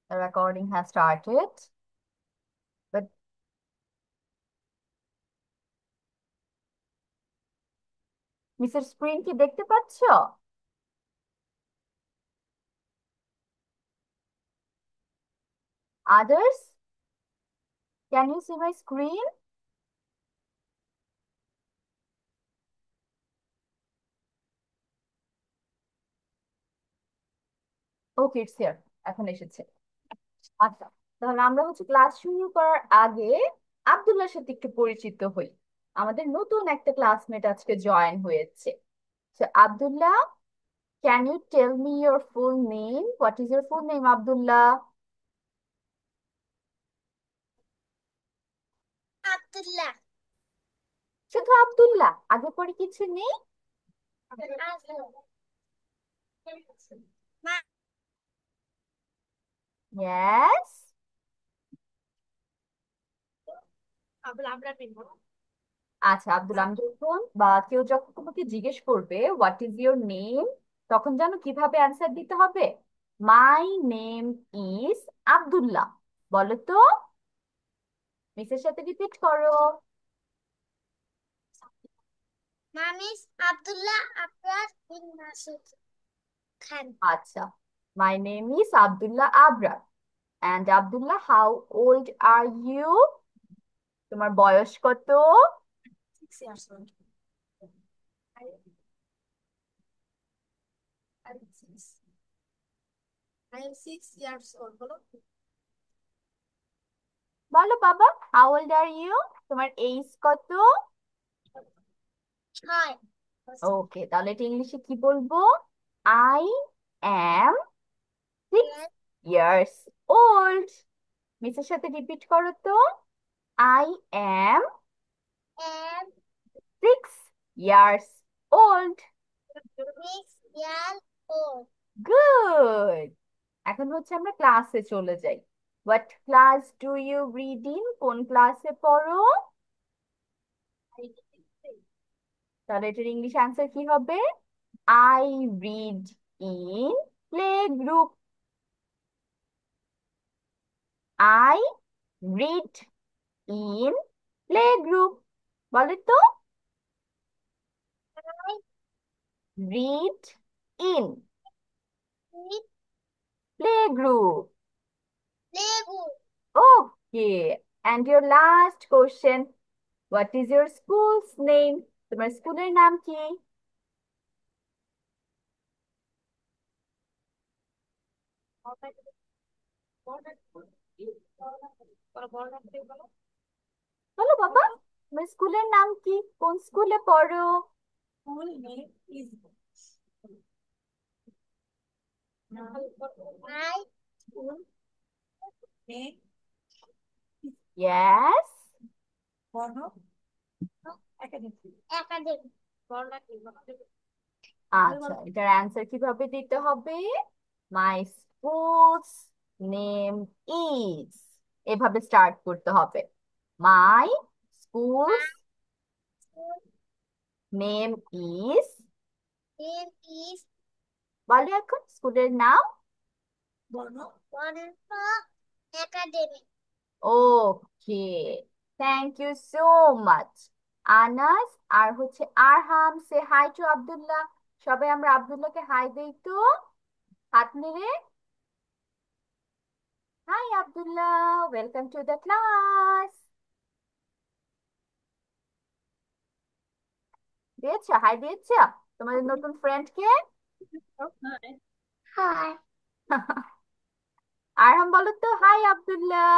The recording has started. But Mrs spring কি দেখতে পাচ্ছ? Others, can you see my screen? Okay, it's here. এখন এসেছে। আচ্ছা, তাহলে আমরা ক্লাস শুরু করার আগে আব্দুল্লাহর সাথে একটু পরিচিত হই। আমাদের নতুন একটা ক্লাসমেট আজকে জয়েন হয়েছে। So, Abdullah, can you tell me your full name? What is your full name, Abdullah? Abdullah. শুধু আব্দুল্লাহ, আগে পরে কিছু নেই? Yes. আচ্ছা আব্দুল, আমি যখন বা কেউ যখন তোমাকে জিজ্ঞেস করবে হোয়াট ইজ ইউর নেম, তখন জানো কিভাবে অ্যান্সার দিতে হবে? মাই নেম ইজ আব্দুল্লাহ। বলো তো, মিসের সাথে রিপিট করো। মামিস আব্দুল্লাহ আবরার বিন মাসুদ খান। আচ্ছা, my name is Abdullah Abrar. And Abdullah, how old are you? তোমার বয়স কত? 6 years old. I am 6 years old. বলো। বলো বাবা, হাউ ওল্ড আর ইউ? তোমার এইজ কত? 6। ওকে, তাহলে এটা ইংলিশে কি বলবো? I am 6 years old. মিসের সাথে রিপিট করো তো। I am And 6 years old. 6 years old. Good. এখন আমরা ক্লাসে চলে যাই। What class do you read in? কোন ক্লাসে পড়ো? তাহলে এটার ইংলিশ অ্যান্সার কি হবে? I read in play group. I read in play group. বলে তো, I read in read play group. Lego. Okay. And your last question. What is your school's name? তোমার স্কুলের নাম কি? বলো বাবা, তোমার স্কুলের নাম কি? কোন স্কুলে পড়ো? Full name is my school name Yes. Bono Academy. Academy. আচ্ছা, এটার অ্যান্সার কিভাবে দিতে হবে? মাই স্কুলস নেম ইজ, এভাবে স্টার্ট করতে হবে। My My school's school name is. name is বলো এখন স্কুলের নাম। Bono Academy. Okay, thank you so much Anas. আর Arham, say hi to Abdullah. সবাই আমরা আব্দুল্লাহকে হাই দেই তো, হাত নেড়ে। Hi Abdullah, welcome to the class. দিয়েছ, হাই দিয়েছ তোমাদের নতুন ফ্রেন্ডকে? Hi. আরহাম বলো তো হাই আব্দুল্লাহ।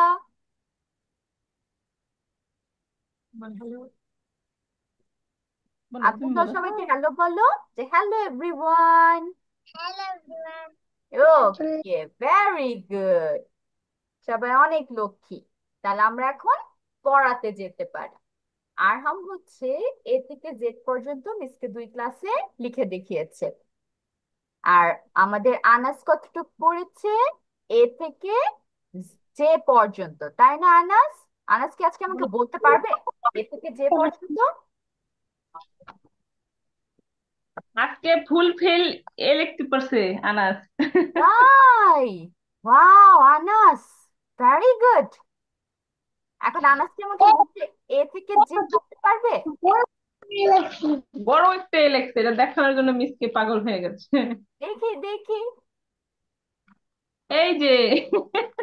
Hello. তুমি আব্দুল্লাহ বলো সবাইকে হাই। হ্যালো বলো, যে হ্যালো এভরিওয়ান। Hello everyone. ওকে, ভেরি গুড। সবাই অনেক লক্ষ্মী। তাহলে আমরা এখন পড়াতে যেতে পারি। আরহাম এ থেকে জেড পর্যন্ত মিসকে 2 ক্লাসে লিখে দেখিয়েছে। আর আমাদের আনাস কতটুকু পড়েছে? এ থেকে জে পর্যন্ত, তাই না আনাস? আনাস কি আজকে আমাকে বলতে পারবে এ থেকে জে পর্যন্ত? আজকে ফুলফিল এ লিখতে পারছে আনাস। তাই? Wow, Anas, very good. এখন আনাস কি আমাকে লিখতে এ থেকে জেড করতে পারবে? বড় একটা এল এক্স, এটা দেখানোর জন্য মিসকে পাগল হয়ে গেছে। দেখি দেখি। এই যে।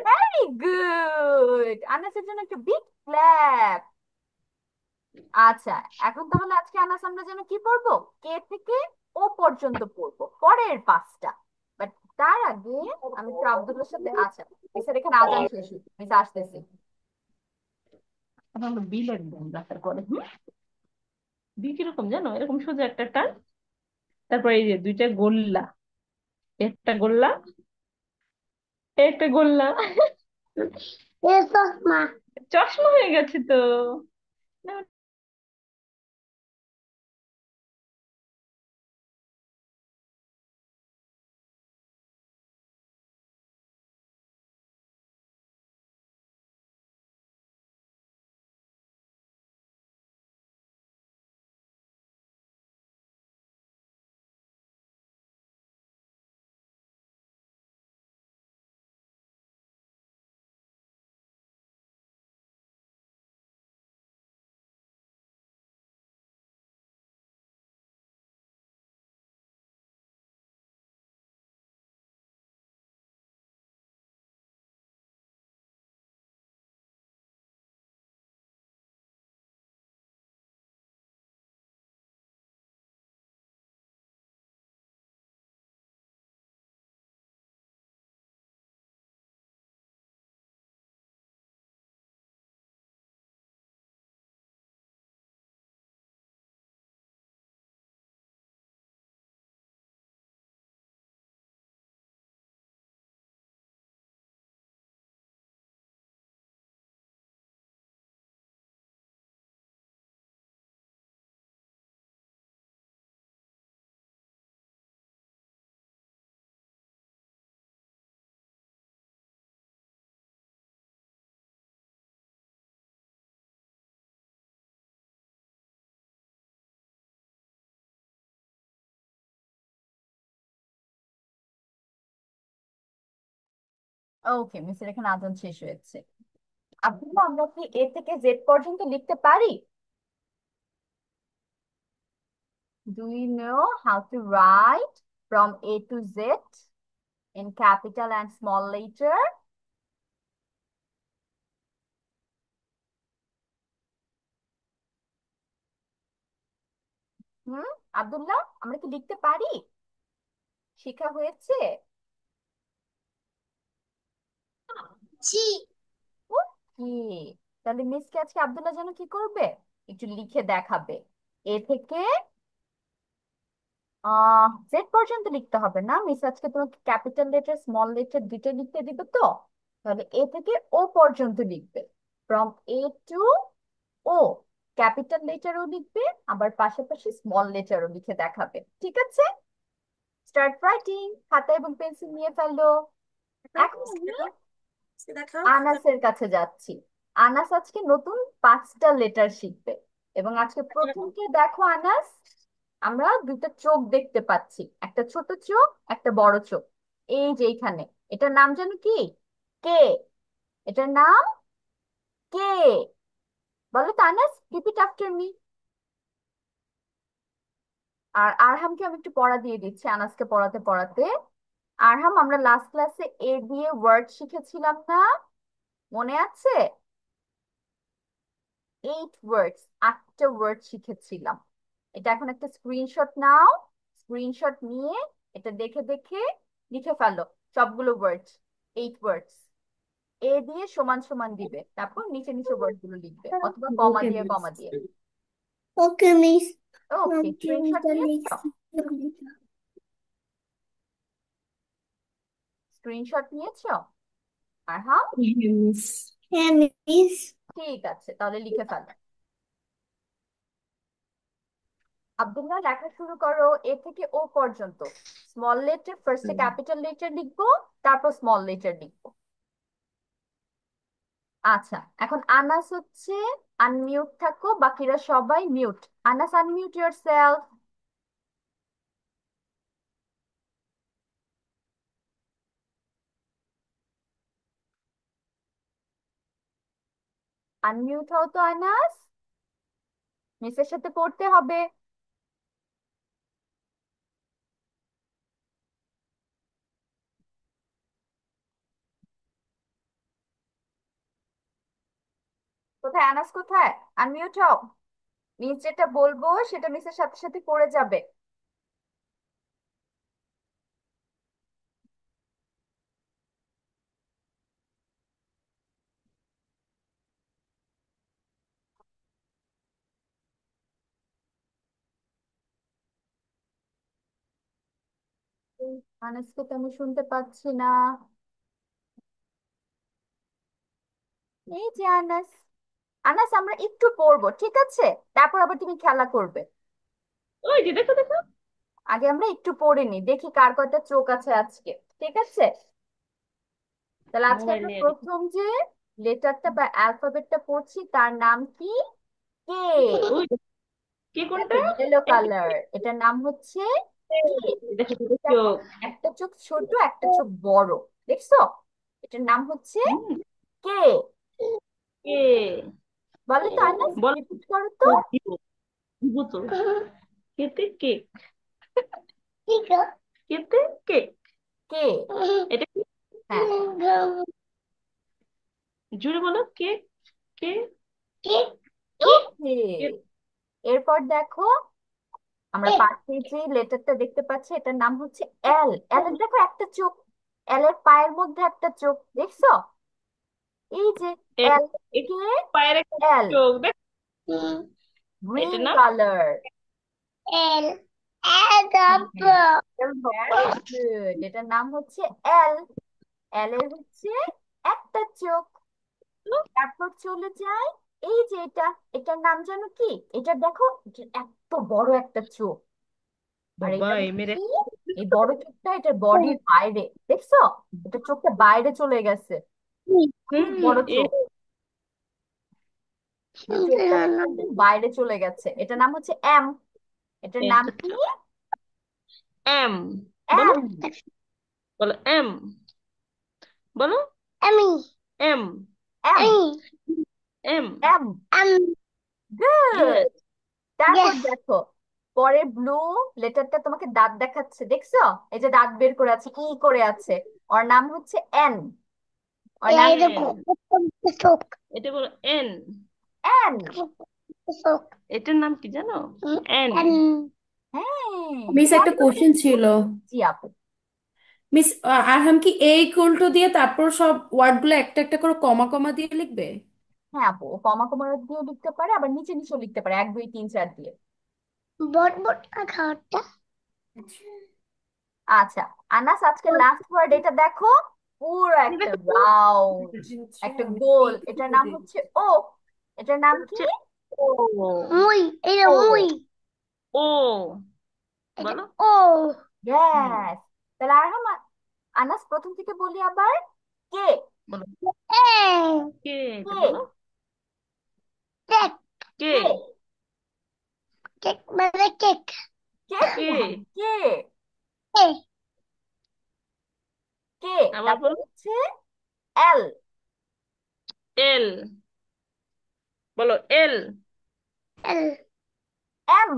ভেরি গুড, আনাসের জন্য একটা বিগ ক্ল্যাপ। আচ্ছা, এখন তাহলে আজকে আনাস আমরা যেন কি পড়বো? কে থেকে ও পর্যন্ত পড়বো, পরের পাঁচটা। বাট তার আগে আমি একটু আব্দুল্লাহর সাথে, আচ্ছা মিসের এখানে আজান শেষ, মিস আসতেছি। এখন আমরা বিল একদম রাখার পরে বি কিরকম জানো, এরকম সোজা একটা টান, তারপর এই যে দুইটা গোল্লা, একটা গোল্লা, একটা গোল্লা। চশমা হয়ে গেছে তো। না, ওকে, মিসের এখানে আজান শেষ হয়েছে। আব্দুল্লাহ, আমরা কি এ থেকে জেড পর্যন্ত লিখতে পারি? Do you know how to write from A to Z in capital and small letter? হুম, আব্দুল্লাহ, আমরা কি লিখতে পারি? শেখা হয়েছে? জি। কি, তাহলে মিসকে আজকে আব্দুল্লাহ যেন কি করবে, একটু লিখে দেখাবে। এ থেকে জেড পর্যন্ত লিখতে হবে না, মিস আজকে তোমাকে ক্যাপিটাল লেটার স্মল লেটার দুটো লিখতে দিবে তো। তাহলে এ থেকে ও পর্যন্ত লিখবে, from A to O. Capital লেটারও লিখবে, আবার পাশাপাশি স্মল লেটারও লিখে দেখাবে, ঠিক আছে? স্টার্ট রাইটিং, খাতা এবং পেন্সিল নিয়ে ফেলো। এখন আমি দেখাও খাতা। আনাসের কাছে যাচ্ছি। আনাস আজকে নতুন পাঁচটা লেটার শিখবে, এবং আজকে প্রথমকে দেখো আনাস, আমরা দুটো চোখ দেখতে পাচ্ছি, একটা ছোট চোখ, একটা বড় চোখ। এই যে এইখানে, এটার নাম যেন কি? কে। এটার নাম কে, বলো তো আনাস, রিপিট আফটার মি। আর আরহামকে আমি একটু পড়া দিয়ে দিচ্ছি আনাসকে পড়াতে পড়াতে। আরহাম, আমরা লাস্ট ক্লাসে এ দিয়ে ওয়ার্ড শিখেছিলাম না, মনে আছে? 8 ওয়ার্ডস, 8টা ওয়ার্ড শিখেছিলাম। এটা এখন একটা স্ক্রিনশট নাও, স্ক্রিনশট নিয়ে এটা দেখে দেখে লিখে ফেলো সবগুলো ওয়ার্ড, 8 ওয়ার্ডস। এ দিয়ে সমান সমান দিবে, তারপর নিচে নিচে ওয়ার্ড গুলো লিখবে, অথবা কমা ওকে দিয়ে মিস। কমা দিয়ে। Okay miss. Okay, screenshot computer নিয়েছো? লিখছি। স্ক্রিনশট নিয়েছো আরহাম? হ্যাঁ মিস। হ্যাঁ মিস। ঠিক আছে, তাহলে লিখে ফেলো। আব্দুল্লাহ, লেখা শুরু করো এ থেকে ও পর্যন্ত। স্মল লেটার ফার্স্টে ক্যাপিটাল লেটার লিখবো, তারপর স্মল লেটার লিখবো। আচ্ছা, এখন আনাস হচ্ছে আনমিউট থাকো, বাকিরা সবাই mute. Anas, unmute yourself. Unmute হও তো আনাস, মিসের সাথে পড়তে হবে। কোথায় আনাস, কোথায়? আনমিউট হও। মিস যেটা বলবো সেটা মিসের সাথে সাথে পড়ে যাবে। আনাসকে তো আমি শুনতে পাচ্ছি না। এই যে আনাস। আনাস, আমরা একটু পড়বো, ঠিক আছে? তারপর আবার তুমি খেলা করবে। ওই যে দেখো দেখো। আগে আমরা একটু পড়ে নি, দেখি কার কয়টা চোখ আছে আজকে। ঠিক আছে, তাহলে আজকে মোবাইল আমরা নিয়ে দেখো। প্রথম যে লেটারটা বা অ্যালফাবেটটা পড়ছি তার নাম কি? কে। ওই কে দেখো কোনটা? ইয়েলো এই যে, কালার, এটার নাম হচ্ছে কে। দেখো দেখো দেখো, চোখ। একটা চোখ ছোট, একটা চোখ বড়। দেখছো? এটার নাম হচ্ছে হুম, কে। কে? বলো তো আনাস, বল। রিপিট করো তো। ও দিব, দিব তো। কেতে কেক। কেতে কেক। কে। এটা কি? হ্যাঁ। জুড়ে বলো কে। কে। ওকে। কে। এরপর দেখো, আমরা পাশে যে লেটারটা দেখতে পাচ্ছি এটার নাম হচ্ছে এল। এল এর দেখো একটা চোখ, এল এর পায়ের মধ্যে একটা চোখ, দেখছো? এই যে এ- এল। এ- কে। পায়ের একটা এল। চোখ দেখ। গ্রিন এটার নাম colour. L L double very good, এটার নাম হচ্ছে এল। এল এর হচ্ছে একটা চোখ। তারপর চলে যায়, এই যে এটা, এটার নাম জানো কি? এটা দেখো, এটার এত বড় একটা চোখ। আর বাবা এটা এই মেরে। হচ্ছে, এই বড় চোখটা এটার বডির বাইরে, দেখছো? এটা চোখটা বাইরে চলে গেছে। অনেক হুম। বড় এ চোখ। এই চোখটা একদম বাইরে চলে গেছে। এটার নাম হচ্ছে এম। এটার নাম এটা কি? এম। বলো, এম। বলো এম। বলো Emmy M. M. Emmy M. M. Good. Yes. তারপর Yes দেখো, পরে ব্লু লেটারটা তোমাকে দাঁত দেখাচ্ছে, দেখছো? এই যে দাঁত বের করে আছে, ই করে আছে। ওর নাম হচ্ছে এন। ওর নাম এটা এন। চোখ এটা বলো এন। এন। চোখ এটার নাম কি জানো? এন। হ্যাঁ। মিস, একটা পরে কোশ্চেন ছিল। জি আপু। মিস, আরহাম কি এ ইকুয়াল টু দিয়ে তারপর সব ওয়ার্ডগুলো একটা একটা করে কমা কমা দিয়ে লিখবে? হ্যাঁ আপু, ও কমা কমা দিয়েও লিখতে পারে, আবার নিচে নিচেও লিখতে পারে, 1 2 3 4 দিয়ে। বট বট খাওয়াটা আচ্ছা, আনাস, আজকে লাস্ট ওয়ার্ড এটা দেখো, পুরো একটা রাউন্ড, একটা গোল। এটার নাম হচ্ছে ও। এটার নাম কি? হচ্ছে ও। মুই এটা মুই ও। ও। এটা বলো। ও হুম। ইয়েস। তাহলে আর আনাস, প্রথম থেকে বলি আবার। কে। বলো এ কে। এটা কে। বলো কেক কে। কে। কেক মানে কেক কেক কে। না, কে। এ কে। আবার তারপর বলো হচ্ছে এল। এল। বলো L. L M.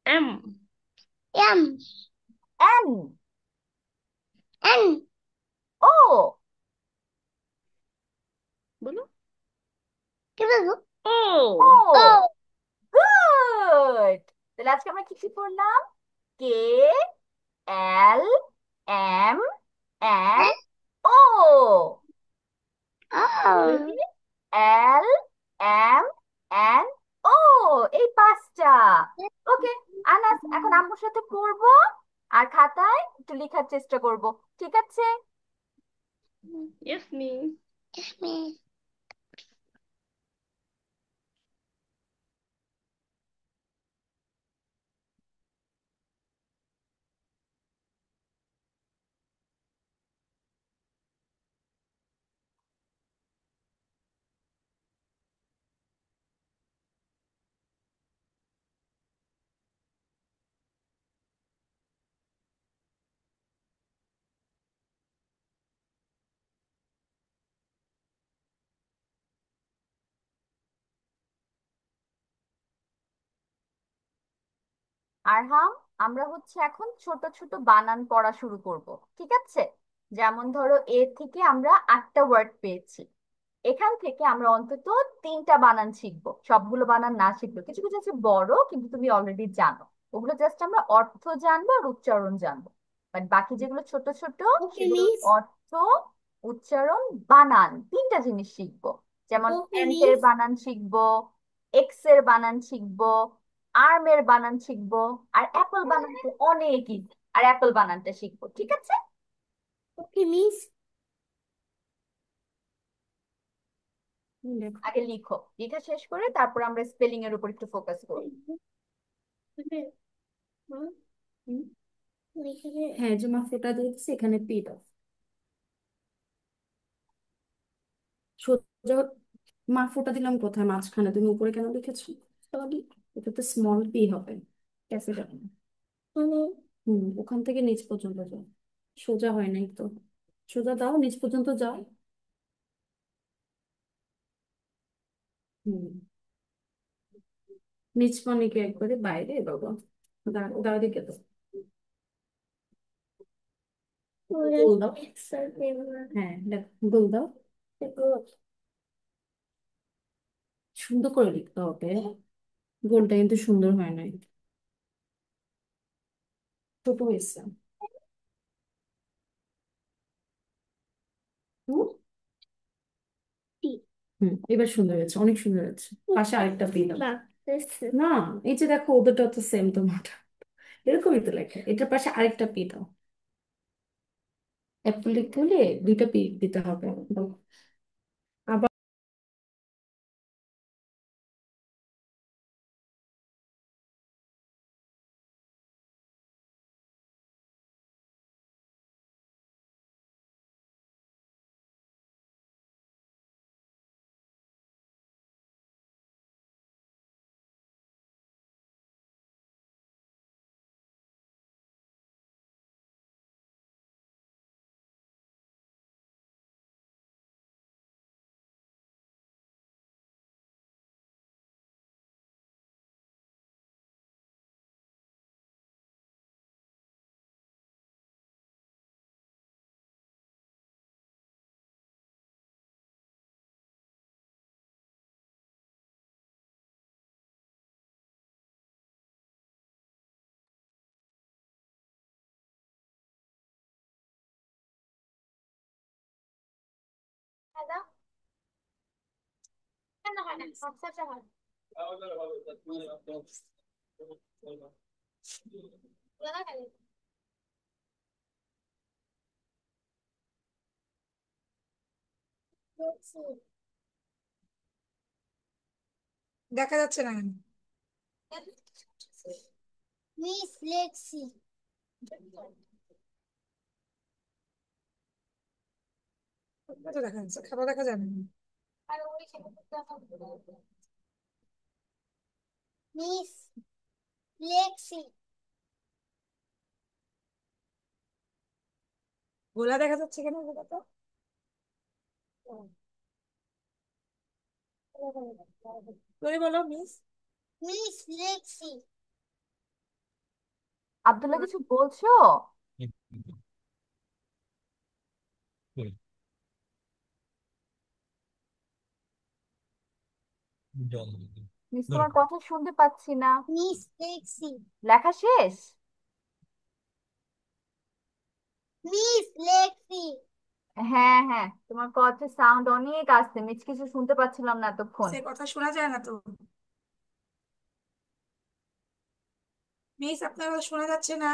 M. M N. N O. বলো কি বলবো ও। ও ও। গুড। তাহলে আজকে আমরা কি কি পড়লাম? কে, এল, এম, এন, ও। ও এল, এম, এন, ও। এই পাঁচটা। ওকে আনাস, এখন আম্মুর সাথে পড়বো আর খাতায় একটু লেখার চেষ্টা করব। ঠিক আছে? Yes miss. কিসমিস আরহাম, আমরা হচ্ছে এখন ছোট ছোট বানান পড়া শুরু করব, ঠিক আছে? যেমন ধরো, এ থেকে আমরা 8টা ওয়ার্ড পেয়েছি। এখান থেকে আমরা অন্তত 3টা বানান শিখবো। সবগুলো বানান না শিখবো, কিছু কিছু আছে বড় কিন্তু তুমি অলরেডি জানো। ওগুলো জাস্ট আমরা অর্থ জানবো আর উচ্চারণ জানবো। বাট বাকি যেগুলো ছোট ছোট, ওকে সেগুলোর মিস। অর্থ, উচ্চারণ, বানান 3টা জিনিস শিখবো। যেমন ওকে অ্যান্টের মিস। বানান শিখবো, এক্স এর বানান শিখবো, আর্মের বানান শিখবো। আর অ্যাপল বানান তো অনেক ইজি, আর অ্যাপল বানানটা শিখবো, ঠিক আছে? ওকে মিস। লেখো। আগে লিখো, লেখা শেষ করে তারপর আমরা স্পেলিং এর উপর একটু ফোকাস করবো। হুম, হ্যাঁ, যে মা ফোঁটা দিয়েছে এখানে পি দাও সোজা। মা ফোঁটা দিলাম কোথায়? মাঝখানে। তুমি উপরে কেন লিখেছো? Sorry, এটা তো স্মল পি হবে, ক্যাপিটাল। ওখান থেকে নিচ পর্যন্ত যাও। সোজা হয় নাই তো। সোজা দাও, নিচ পর্যন্ত যাও। হুম, নিচ মানে কি একবারে বাইরে বাবা? দাও দিকে দাও। গোল দাও। হ্যাঁ, দেখো গোল দাও। সুন্দর করে লিখতে হবে। গোলটা কিন্তু সুন্দর হয় নাই, ছোট হয়েছে। হুম, এবার সুন্দর হয়েছে, অনেক সুন্দর হয়েছে। পাশে আরেকটা পি দাও। না, এই যে দেখো ওদেরটা তো সেম তোমার। এরকমই তো লেখা, এটার পাশে আরেকটা পি দাও। অ্যাপল লিখতে হলে 2টা পি দিতে হবে। দাও। আবার দেখা যাচ্ছে না কেন? মিস লেক্সি। কোথায় দেখা যাচ্ছে? খাতা দেখা যাবে না। মিস লেক্সি। গোলা দেখা যাচ্ছে কেন গোলাটা? তুমি বলো মিস। মিস লেক্সি। আব্দুল্লাহ, কিছু বলছো? মিস, তোমার কথা শুনতে পাচ্ছি না। মিস লেক্সি। লেখা শেষ? মিস লেক্সি। হ্যাঁ হ্যাঁ, তোমার কথা সাউন্ড অনেক আসছে, মিস কিছু শুনতে পাচ্ছিলাম না এতক্ষণ। সে কথা শোনা যায় না তো। মিস আপনার কথা শোনা যাচ্ছে না।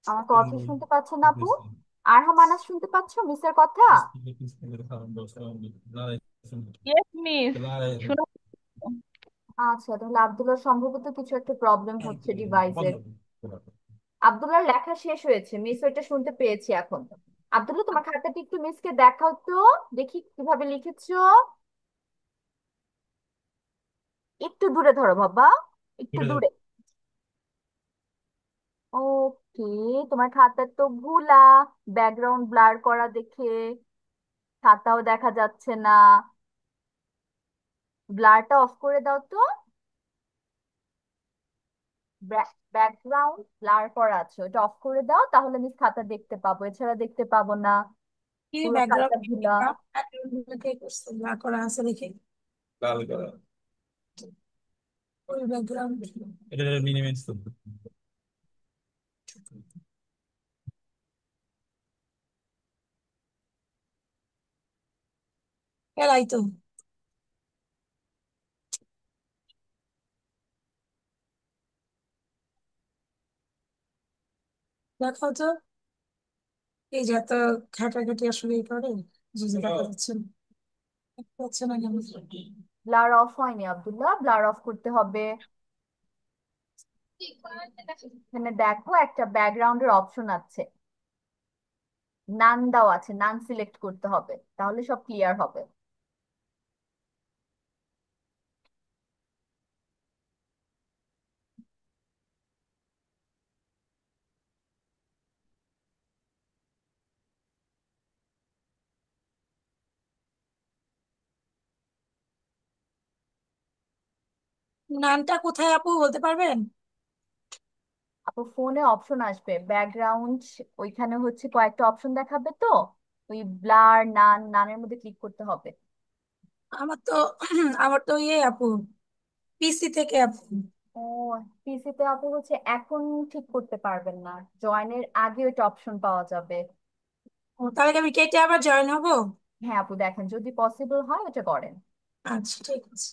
আমার কথা শুনতে পাচ্ছেন না আপু? আরহাম, আনাস শুনতে পাচ্ছো মিসের কথা? ইয়েস মিস, শোনা। আচ্ছা, তাহলে আব্দুল্লাহ সম্ভবত কিছু একটা প্রবলেম হচ্ছে ডিভাইসের। আব্দুল্লাহর লেখা শেষ হয়েছে, মিস ওইটা শুনতে পেয়েছি এখন। আব্দুল্লাহ, তোমার খাতাটা একটু মিসকে দেখাও তো, দেখি কিভাবে লিখেছো। একটু দূরে ধরো বাবা, একটু দূরে। ওকে, তোমার খাতার তো ভুলা, ব্যাকগ্রাউন্ড ব্লার করা দেখে খাতাও দেখা যাচ্ছে না। ব্লারটা অফ করে দাও তো। ব্যাকগ্রাউন্ড ব্লার করা আছে, ওটা অফ করে দাও, তাহলে মিস খাতা দেখতে পাবো, এছাড়া দেখতে পাবো না। কি পুরো ব্যাকগ্রাউন্ড খাতা ধুলা। কে করছে যা করা আছে দেখি লাল করা ওই ব্যাকগ্রাউন্ড এটা মিনিমাইজ করতে এলাই তো দেখাও তো এই যে এত ঘাটাঘাটি আসলে এই করে যে যে দেখা যাচ্ছে না দেখা যাচ্ছে না কেন ব্লার অফ হয়নি আব্দুল্লাহ, ব্লার অফ করতে হবে। এখানে দেখো একটা ব্যাকগ্রাউন্ডের অপশন আছে, নান দাও আছে, নান সিলেক্ট করতে হবে, তাহলে সব ক্লিয়ার হবে। নামটা কোথায় আপু বলতে পারবেন আপু ফোনে অপশন আসবে ব্যাকগ্রাউন্ড, ওইখানে হচ্ছে কয়েকটা অপশন দেখাবে তো, ওই ব্লার নান, নানের মধ্যে ক্লিক করতে হবে। আমার তো আমার তো ইয়ে আপু পিসি থেকে আপু ও, পিসিতে আপু হচ্ছে এখন ঠিক করতে পারবেন না, জয়েনের আগে ওইটা অপশন পাওয়া যাবে। ও, তাহলে কি আমি কেটে আবার জয়েন হবো হ্যাঁ আপু, দেখেন যদি পসিবল হয় ওটা করেন। আচ্ছা ঠিক আছে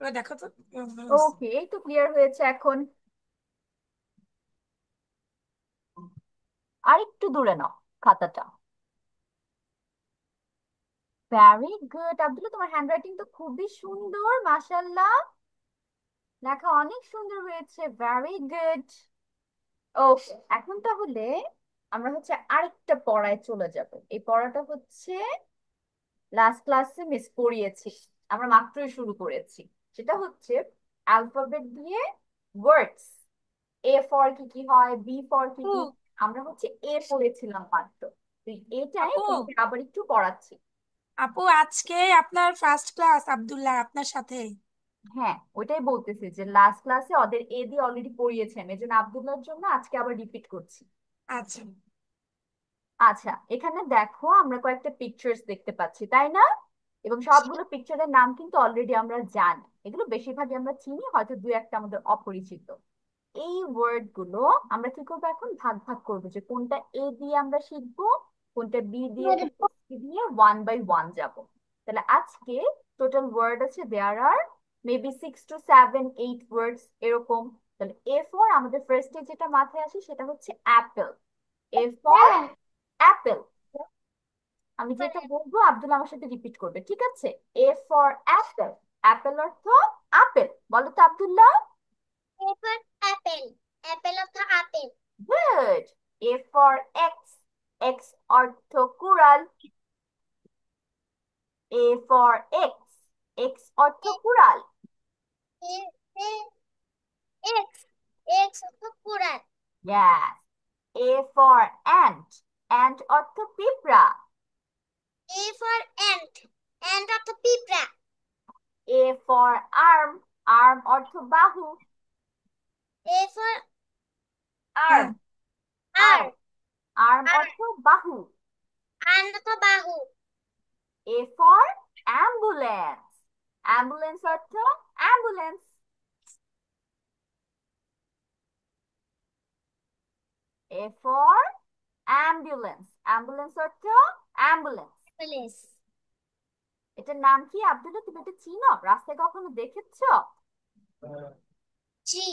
এবার দেখো তো ওকে, এই তো ক্লিয়ার হয়েছে এখন। আর একটু দূরে নাও খাতাটা। ভ্যারি গুড আব্দুল্লাহ, তোমার হ্যান্ডরাইটিং তো খুবই সুন্দর, মাশাল্লাহ, লেখা অনেক সুন্দর হয়েছে, ভ্যারি গুড। ওকে, এখন তাহলে আমরা হচ্ছে আরেকটা পড়ায় চলে যাব। এই পড়াটা হচ্ছে লাস্ট ক্লাসে মিস পড়িয়েছি, আমরা মাত্রই শুরু করেছি। সেটা হচ্ছে অ্যালফাবেট দিয়ে ওয়ার্ডস, এ ফর কি কি হয়, বি ফর কি আপু কি। আমরা হচ্ছে এ পড়েছিলাম মাত্র, তো এটাই আপু তোমাকে আবার একটু পড়াচ্ছি। আপু আজকে আপনার ফার্স্ট ক্লাস আব্দুল্লাহ আপনার সাথে হ্যাঁ, ওইটাই বলতেছি যে লাস্ট ক্লাসে ওদের এ দিয়ে অলরেডি পড়িয়েছেন, এই জন্য আব্দুল্লাহর জন্য আজকে আবার রিপিট করছি। আচ্ছা। আচ্ছা, এখানে দেখো আমরা কয়েকটা পিকচার্স দেখতে পাচ্ছি, তাই না? এবং সবগুলো পিকচারের নাম কিন্তু অলরেডি আমরা জানি, এগুলো বেশিরভাগই আমরা চিনি, হয়তো দুই একটা আমাদের অপরিচিত। এই ওয়ার্ড গুলো আমরা কি করবো, এখন ভাগ ভাগ করবো যে কোনটা এ দিয়ে আমরা শিখবো, কোনটা বি দিয়ে, কোনটা সি দিয়ে, ওয়ান বাই ওয়ান যাবো। তাহলে আজকে টোটাল ওয়ার্ড আছে, দেয়ার আর মেবি 6 to 7 8 ওয়ার্ডস এরকম। তাহলে এ ফর আমাদের ফার্স্টে যেটা মাথায় আসে সেটা হচ্ছে অ্যাপেল। A for Apple. আমি যেটা বলবো আব্দুল আমার সাথে রিপিট করবে, ঠিক আছে? A for Apple. অ্যাপেল অর্থ আপেল, বলো তো আব্দুল্লাহ। এরপর অ্যাপেল, অ্যাপেল অর্থ apple. Good. A for x. X অর্থ কুড়াল। A for x. এক্স অর্থ কুড়াল। এক্স, এক্স অর্থ কুড়াল। Yes. A for ant. Ant অর্থ পিঁপড়া। এ ফর অ্যান্ট, অ্যান্ট অর্থ পিঁপড়া। A for arm. Arm অর্থ বাহু। A for Arm. আর, Arm. Arm আর, অর্থ বাহু। আর্ম অর্থ বাহু। A for ambulance. Ambulance অর্থ ambulance. A for ambulance. Ambulance অর্থ ambulance. প্লেস। এটার নাম কি আব্দুল্লাহ, তুমি এটা চিনো? রাস্তায় কখনো দেখেছো? জি।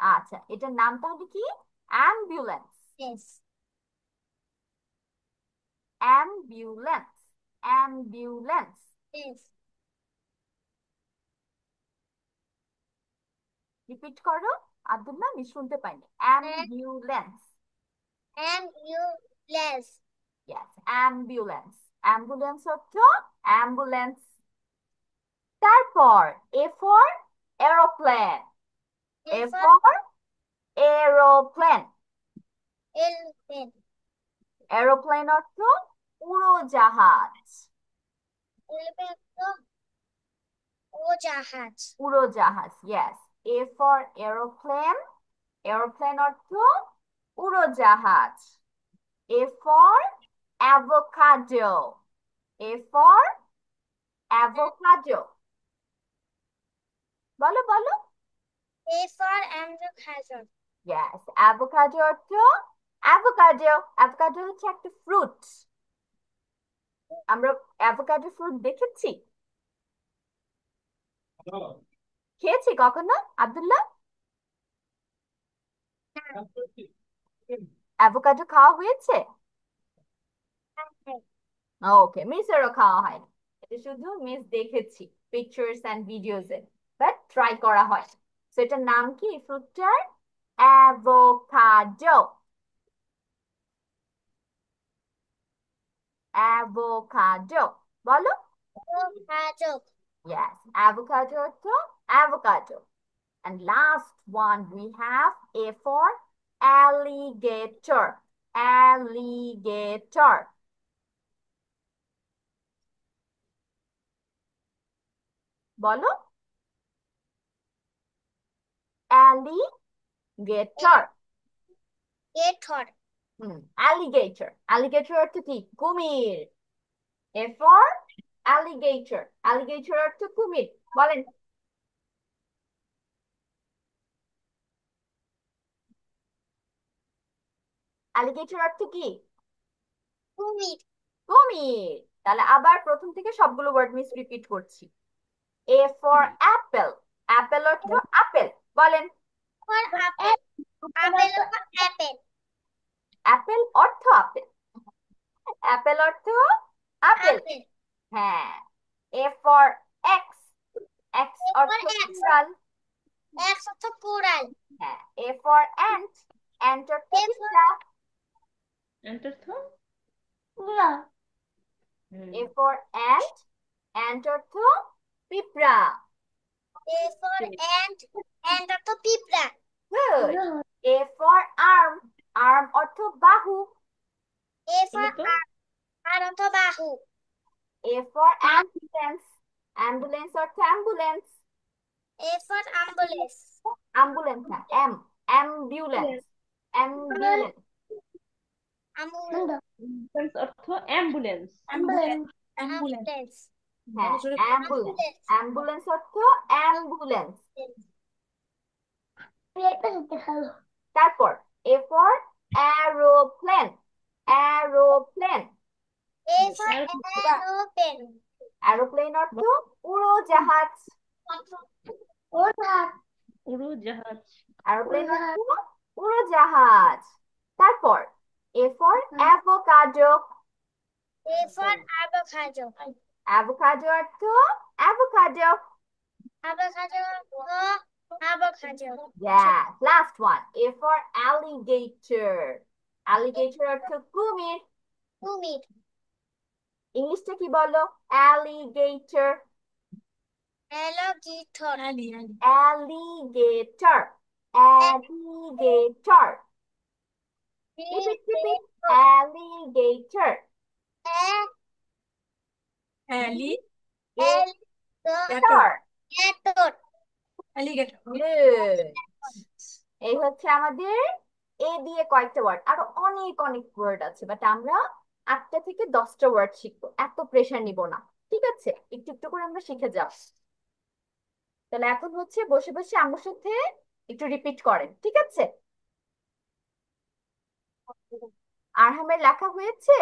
আচ্ছা, এটার নাম তাহলে কি? Ambulance. Place. Ambulance. Ambulance. Place. Repeat করো আব্দুল্লাহ, আমি শুনতে পাইনি। Ambulance. Ambulance. Yes, ambulance. Ambulance অর্থ অ্যাম্বুলেন্স। তারপর এ ফর এরোপ্লেন। এ এরপর ফর এরোপ্লেন। এরোপ্লেন। এরোপ্লেন অর্থ উড়োজাহাজ। এরোপ্লেন অর্থ উড়োজাহাজ। উড়োজাহাজ, yes. A for aeroplane. Aeroplane অর্থ উড়োজাহাজ। A for avocado. A for avocado. বলো বলো। A for avocado. Yes, avocado অর্থ অ্যাভোকাডো। অ্যাভোকাডো হচ্ছে একটা ফ্রুট। আমরা অ্যাভোকাডো ফ্রুট দেখেছি, খেয়েছি কখনো আব্দুল্লাহ? অ্যাভোকাডো খাওয়া হয়েছে? ওকে, মিসেরও খাওয়া হয়নি, এটা শুধু মিস দেখেছি পিকচার্স এন্ড ভিডিওসে, বাট ট্রাই করা হয়। তো এটার নাম কি ফ্রুটটার? অ্যাভোকাডো। অ্যাভোকাডো বলো। অ্যাভোকাডো। Yes, avocado অর্থ avocado. And last one we have A for alligator. Alligator. বলো। alligator. গেটর। alligator. alligator অর্থ কি? কুমির। A for alligator. alligator অর্থ কুমির, বলেন। alligator অর্থ কি? কুমির। কুমির। তাহলে আবার প্রথম থেকে সবগুলো ওয়ার্ড মিস রিপিট করছি। A for apple. Apple অর্থ আপেল, বলেন। For apple. আপেল অর্থ অ্যাপেল। অ্যাপেল অর্থ আপেল। অ্যাপেল অর্থ আপেল। আপেল। হ্যাঁ। A for X. X অর্থ এরপর এক্স, কুড়াল। এক্স অর্থ কুড়াল। হ্যাঁ। A for ant. Ant অর্থ এ ফর পিঁপড়া। এন্টার থ। A for ant. Ant অর্থ পিঁপড়া। এ ফর অ্যান্ট, অ্যান্ট অর্থ পিঁপড়া। Good. A for arm. Arm অর্থ বাহু। এ বলো ফর তো। আর অর্থ বাহু। A for ambulance. Ambulance অর্থ ambulance. A for ambulance. Ambulance না, অ্যাম্বুলেন্স, অ্যাম্বুলেন্স। Ambulance. অ্যাম্বুলেন্স অর্থ অ্যাম্বুলেন্স। অ্যাম্বুলেন্স। অ্যাম্বুলেন্স। হ্যাঁ, বলো জোরে। Ambulance, Ambulance. অ্যাম্বুলেন্স অর্থ অ্যাম্বুলেন্স। তারপর A for aeroplane, aeroplane. A for aeroplane. Aeroplane অর্থ উড়োজাহাজ, উড়োজাহাজ। অ্যারোপ্লেন অর্থ উড়োজাহাজ। তারপর A for avocado, A for avocado. Avocado অর্থ avocado. Avocado for avocado. Yes, last one. A for alligator. Alligator অর্থ কুমির। Kumir. ইংলিশটা কি বলো? Alligator, Alligator. Alligator, alligator. Repeat, repeat. Alligator. Alligator. Gator. Alligator. Good. এই হচ্ছে আমাদের এ দিয়ে কয়েকটা ওয়ার্ড, আরো অনেক অনেক ওয়ার্ড আছে, বাট আমরা 8টা থেকে 10টা ওয়ার্ড শিখবো, এত প্রেশার নিব না। ঠিক আছে, একটু একটু করে আমরা শিখে যাব। তাহলে এখন হচ্ছে বসে বসে আমার সাথে একটু রিপিট করেন, ঠিক আছে? আরহামের লেখা হয়েছে?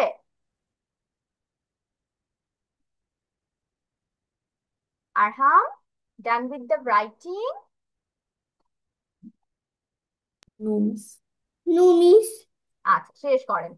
Arham, done with the writing? No miss. No, miss. আচ্ছা, শেষ করেন।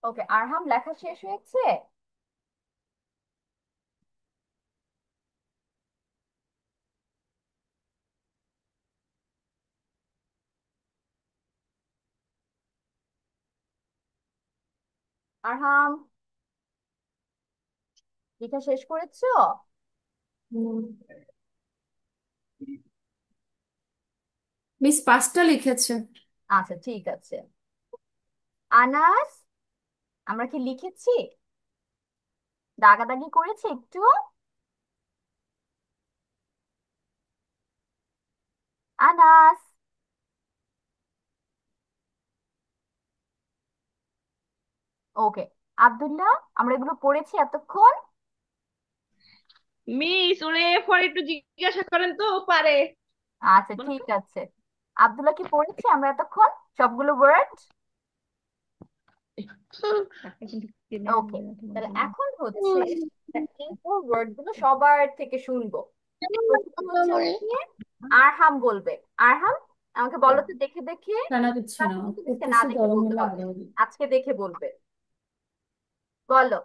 ওকে, আরহাম লেখা শেষ হয়েছে? আরহাম, লেখা শেষ করেছো? মিস 5টা লিখেছে। আচ্ছা ঠিক আছে। আনাস, আমরা কি লিখেছি? দাগাদাগি করেছি একটু? আনাস। ওকে। আব্দুল্লাহ, আমরা এগুলো পড়েছি এতক্ষণ? মিস ওরে পরে একটু জিজ্ঞাসা করেন তো ও পারে। আচ্ছা বলো ঠিক তো। আছে। আব্দুল্লাহ, কি পড়েছি আমরা এতক্ষণ সবগুলো ওয়ার্ড? এখন জেনে ওকে, নিলাম তোমার তাহলে জন্য। এখন হচ্ছে এই ওয়ার্ড গুলো সবার থেকে শুনবো। প্রথমে হচ্ছে আমাকে আরহাম বলবে। আরহাম, আমাকে বলো তো দেখে দেখে। জানা দিচ্ছি না, কিন্তু দেখে না পড়তেছি, দেখে গরম বলতে হলে হবে। আরো। আজকে দেখে বলবে। বলো।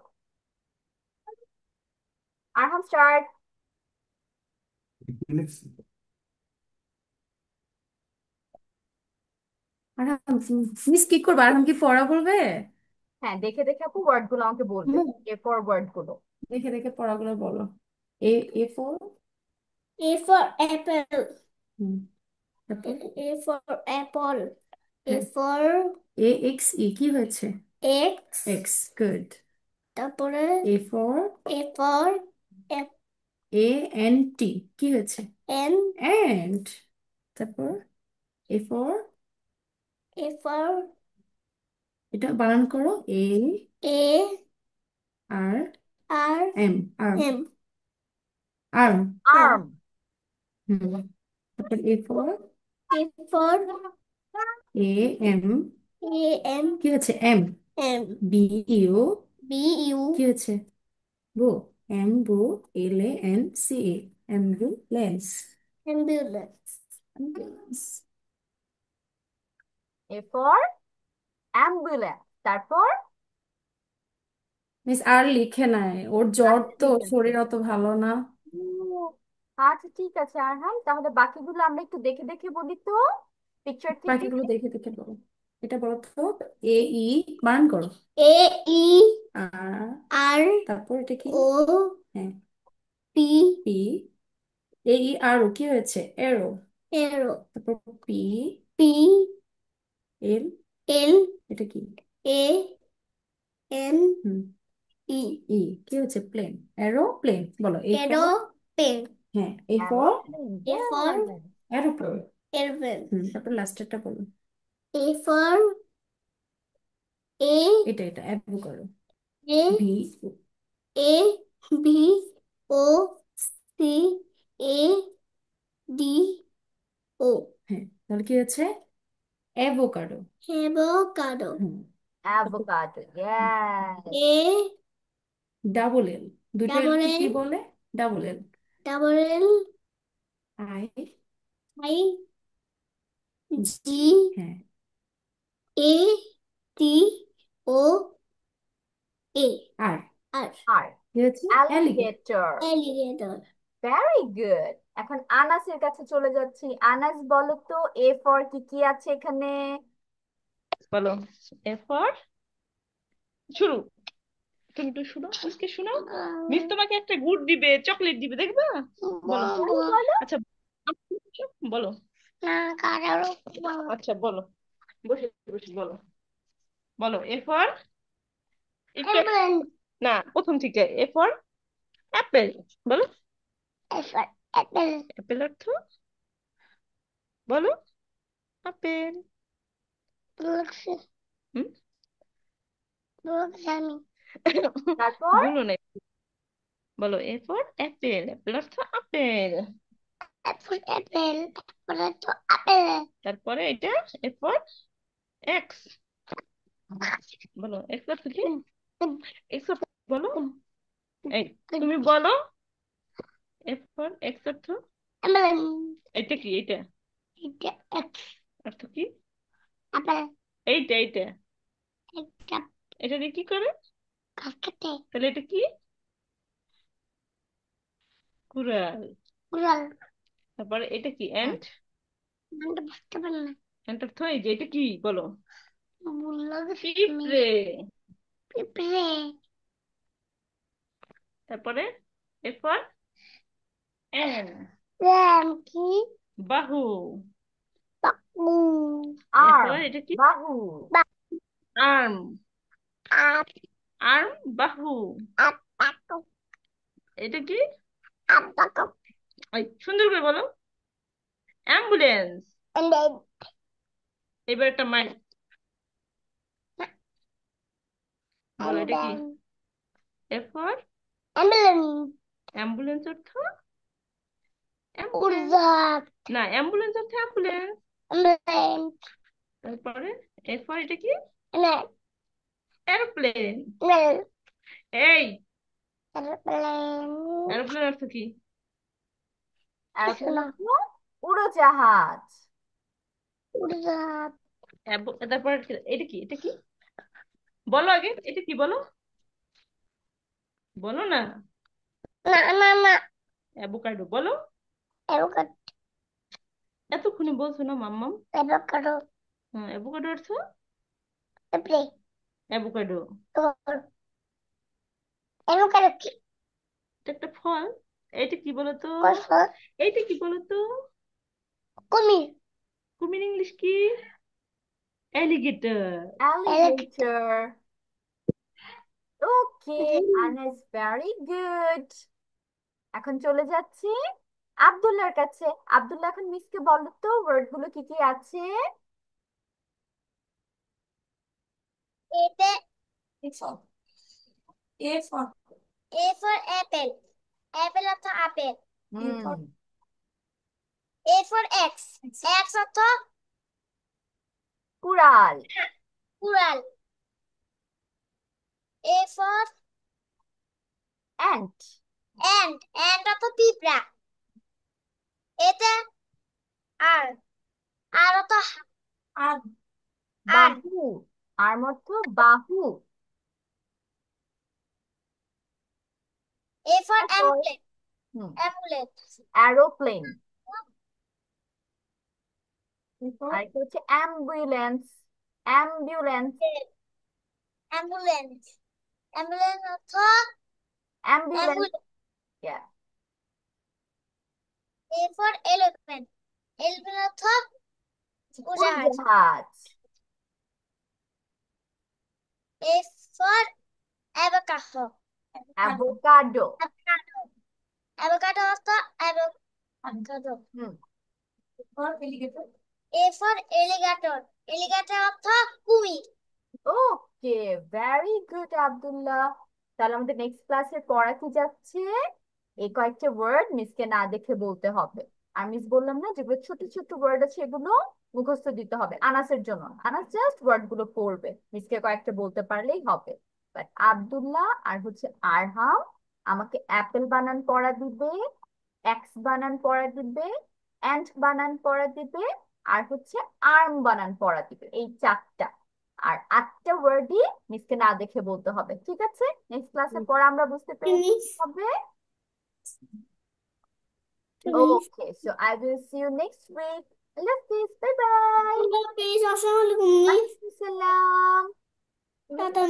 আরহাম, স্টার্ট। আর মিস কি করবো? আর কি পড়া বলবে? হ্যাঁ, দেখে দেখে আপু ওয়ার্ড গুলো আমাকে বলবে। হুম, এ ফর ওয়ার্ড গুলো। দেখে দেখে পড়াগুলো বলো। A, A for. A for apple. হুম, তারপর A for apple. A হ্যাঁ, for এ এক্স ই কি হয়েছে? eggs. Axe, good. তারপরে A for A for a- A N T কি হয়েছে? and and. তারপর এ ফর, A for এটা বানান করো, A A R R M, arm, M. Arm. Arm. হুম, তারপর A for A for A M A M কি হয়েছে? M. M. B U B কি U হয়েছে? বো। এম বো, L A N C E, ambulance. ambulance. Ambulance. A for ambulance. তারপর? মিস আর লিখে নাই, ওর জ্বর আচ্ছা তো, ঠিক আছে। শরীর অত ভালো না। ও, আচ্ছা ঠিক আছে আরহাম, তাহলে বাকিগুলো আমরা একটু দেখে দেখে বলি তো, পিকচার থেকে। বাকিগুলো দেখে দেখে বলো। এটা বলো তো, এ ই বানান করো। A E আর R তারপর এটা কি? O হ্যাঁ, P পি। এ ই আর ও কি হয়েছে? এরো। arrow. তারপর পি P এল, L এটা কি? A N hmm, E. ই কি হচ্ছে? প্লেন। এরো প্লেন বলো। A for, Aeroplane. হ্যাঁ, A for aeroplane, A for aeroplane. airplane. হুম, তারপর লাস্টেরটা বলো। A for A এটা অ্যাবো করো। A V. A B O C A D O. হ্যাঁ, তাহলে কি হচ্ছে? অ্যাভোকাডো। Avocado. হুম, তারপর avocado, yes. A double L, দুইটা এল double কে কি L বলে? Double L. double L I, I G হ্যাঁ, A T O A R R. আর কি হচ্ছে? Alligator. Alligator. Alligator. Very good. এখন আনাসের কাছে চলে যাচ্ছি। আনাস, বলো তো এ ফর কি কি আছে এখানে? বলো। এরপর শুরু। তুমি একটু শোনাও, মিসকে শোনাও। মিস তোমাকে একটা গুড দিবে, চকলেট দিবে, দেখবা? বলো। বলো বলো। আচ্ছা, বলো। আচ্ছা বলো, বসে বসে বলো। বলো এরপর একটু, না প্রথম থেকে এরপর অ্যাপেল। বলো। অ্যাপেল অর্থ বলো। আপেল। হুম। তারপর? বলো না। বলো এরপর অ্যাপেল, অ্যাপেল অর্থ আপেল। তারপরে এটা এরপর এক্স। বলো এক্স অর্থ কি? এক্স অর্থ বলো। এই তুমি বলো। এরপর এক্স অর্থ এটা কি? এটা অর্থ কি? এইটা এইটা এটা দিয়ে কি করে? কাকতে তাহলে এটা কি? কুড়াল। উড়াল তারপরে এটা কি? হুম এন্ট। মানে বুঝতে পারলাম না এন্ট অর্থ এই যে এটা কি বলো? বললো যে তুমি পিঁপড়ে। পিঁপড়ে তারপরে এরপর এন, র্যাম কি বাহু। বাকু আর্ম, এরপর এটা কি? বাহু। আর্ম। আপ আর্ম, বাহু। আপ বাকু এটা কি? আপ বাকু এই, সুন্দর করে বলো। অ্যাম্বুলেন্স। and then এবার একটা মাইক, বলো and এটা কি? then এরপর ambulance অ্যাম্বুলেন্স অর্থ অ্যাম্বুলেন্স। উড়জাত না, অ্যাম্বুলেন্স অর্থ অ্যাম্বুলেন্স। ambulance তারপরে এরপর এটা কি? and then aeroplane. well এই, airplane এরোপ্লেন অর্থ কি? এরোপ্লেন শোনো অর্থ উড়োজাহাজ। উড়জাত তারপর এটা কি? এটা কি বলো আগে, এটা কি বলো? বলো না। না না না অ্যাভোকাডো বলো। avocado এতক্ষণে বলছো না মাম্মাম? avocado হ্যাঁ, অ্যাভোকাডো অর্থ apple অ্যাভোকাডো। avocado কি এটা একটা ফল। এটা কি বলো তো? ফসল এইটা কি বলো তো? কুমির কুমির ইংলিশ কি? অ্যালিগেটর। alligator alligator. ওকে, আনা ইজ ভেরি গুড। এখন চলে যাচ্ছি আব্দুল্লাহর কাছে। আব্দুল্লাহ, এখন মিসকে বলো তো ওয়ার্ড গুলো কি কি আছে। এতে A for A for apple apple অর্থ apple hmm A for X X অর্থ কুড়াল। কুড়াল A for অ্যান্ট। ant অর্থ পিঁপড়া এতে আর অর্থ আর আর বাহু। আর অর্থ বাহু। A for তারপর ambulance অ্যারোপ্লেন। আরেকটা হচ্ছে অ্যাম্বুলেন্স। অ্যাম্বুলেন্স। ambulance ambulance অর্থ ambulance. ambulance A for elephant elephant অর্থ উড়াল উড়োজাহাজ। A for avocado avocado. avocado অর্থ avocado hmm for alligator A for alligator alligator অর্থ কুমির ওকে, ভেরি গুড আব্দুল্লাহ। তাহলে আমাদের নেক্সট ক্লাসে পড়া কি যাচ্ছে, এই কয়েকটা ওয়ার্ড মিসকে না দেখে বলতে হবে। আর মিস বললাম না, যেগুলো ছোট ছোট ওয়ার্ড আছে এগুলো মুখস্থ দিতে হবে। আনাসের জন্য আনাস জাস্ট ওয়ার্ড গুলো পড়বে, মিসকে কয়েকটা বলতে পারলেই হবে। বাট আব্দুল্লাহ আর হচ্ছে আরহাম আমাকে অ্যাপেল বানান পড়া দিবে, এক্স বানান পড়া দিবে, অ্যান্ট বানান পড়া দিবে, আর হচ্ছে আর্ম বানান পড়া দিবে। এই চারটা আর 8টা ওয়ার্ডই মিসকে না দেখে বলতে হবে, ঠিক আছে? নেক্সট ক্লাসে পড়া আমরা বুঝতে পেরেছি হবে। Okay, so I will see you next week. আল্লাহ হাফিজ, বাই বাই। আসসালামু আলাইকুম ওয়ালাইকুম আসসালাম। টাটা